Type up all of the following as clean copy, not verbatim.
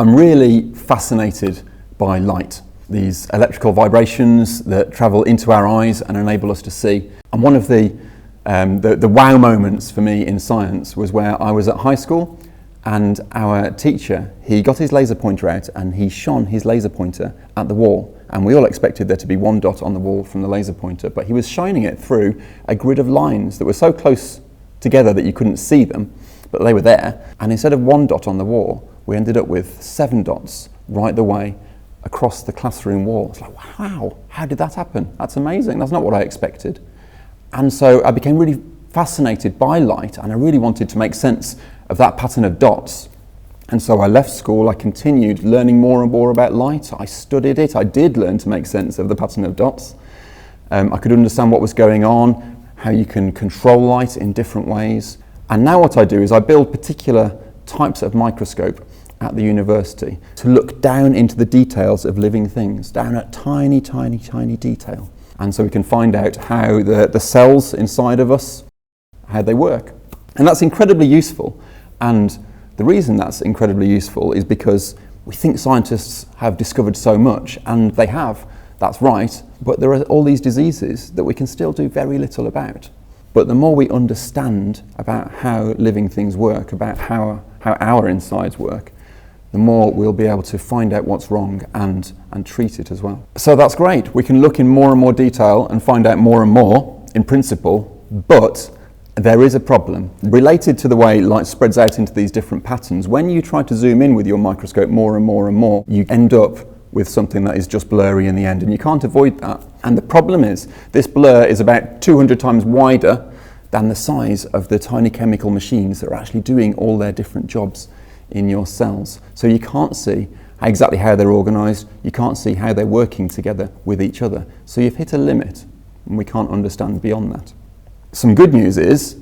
I'm really fascinated by light, these electrical vibrations that travel into our eyes and enable us to see. And one of the wow moments for me in science was where I was at high school, and our teacher, he got his laser pointer out and he shone his laser pointer at the wall. And we all expected there to be one dot on the wall from the laser pointer, but he was shining it through a grid of lines that were so close together that you couldn't see them, but they were there. And instead of one dot on the wall, we ended up with 7 dots right the way across the classroom wall. It's like, wow, how did that happen? That's amazing. That's not what I expected. And so I became really fascinated by light, and I really wanted to make sense of that pattern of dots. And so I left school, I continued learning more and more about light. I studied it, I did learn to make sense of the pattern of dots. I could understand what was going on, how you can control light in different ways. And now what I do is I build particular types of microscope at the university to look down into the details of living things, down at tiny, tiny, tiny detail. And so we can find out how the cells inside of us, how they work. And that's incredibly useful. And the reason that's incredibly useful is because we think scientists have discovered so much, and they have, that's right, but there are all these diseases that we can still do very little about. But the more we understand about how living things work, about how our insides work, the more we'll be able to find out what's wrong and treat it as well. So that's great. We can look in more and more detail and find out more and more in principle, but there is a problem related to the way light spreads out into these different patterns. When you try to zoom in with your microscope more and more and more, you end up with something that is just blurry in the end, and you can't avoid that. And the problem is, this blur is about 200 times wider than the size of the tiny chemical machines that are actually doing all their different jobs in your cells. So you can't see exactly how they're organised, you can't see how they're working together with each other. So you've hit a limit, and we can't understand beyond that. Some good news is,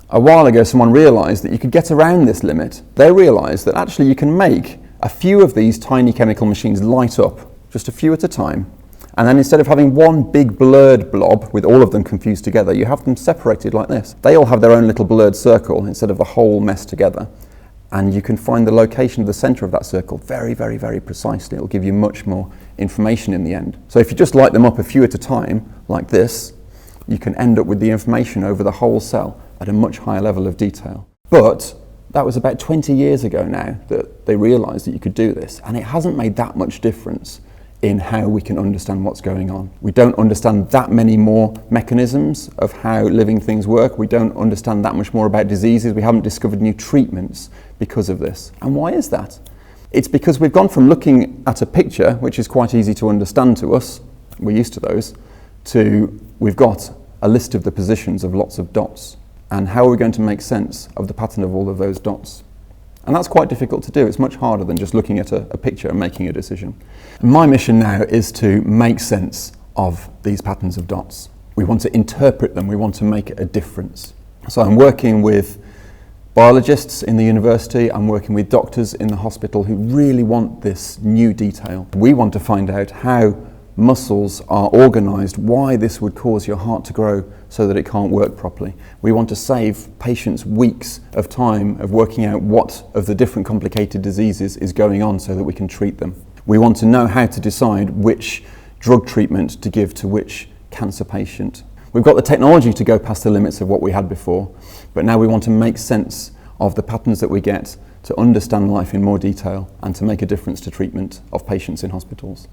a while ago someone realised that you could get around this limit. They realised that actually you can make a few of these tiny chemical machines light up, just a few at a time, and then instead of having one big blurred blob with all of them confused together, you have them separated like this. They all have their own little blurred circle instead of the whole mess together, and you can find the location of the centre of that circle very, very, very precisely. It'll give you much more information in the end. So if you just light them up a few at a time, like this, you can end up with the information over the whole cell at a much higher level of detail. But that was about 20 years ago now that they realised that you could do this, and it hasn't made that much difference in how we can understand what's going on. We don't understand that many more mechanisms of how living things work. We don't understand that much more about diseases. We haven't discovered new treatments because of this. And why is that? It's because we've gone from looking at a picture, which is quite easy to understand to us, we're used to those, to we've got a list of the positions of lots of dots, and how are we going to make sense of the pattern of all of those dots? And that's quite difficult to do. It's much harder than just looking at a picture and making a decision. And my mission now is to make sense of these patterns of dots. We want to interpret them, we want to make a difference. So I'm working with biologists in the university, I'm working with doctors in the hospital who really want this new detail. We want to find out how muscles are organised, why this would cause your heart to grow so that it can't work properly. We want to save patients weeks of time of working out what of the different complicated diseases is going on so that we can treat them. We want to know how to decide which drug treatment to give to which cancer patient. We've got the technology to go past the limits of what we had before, but now we want to make sense of the patterns that we get to understand life in more detail and to make a difference to treatment of patients in hospitals.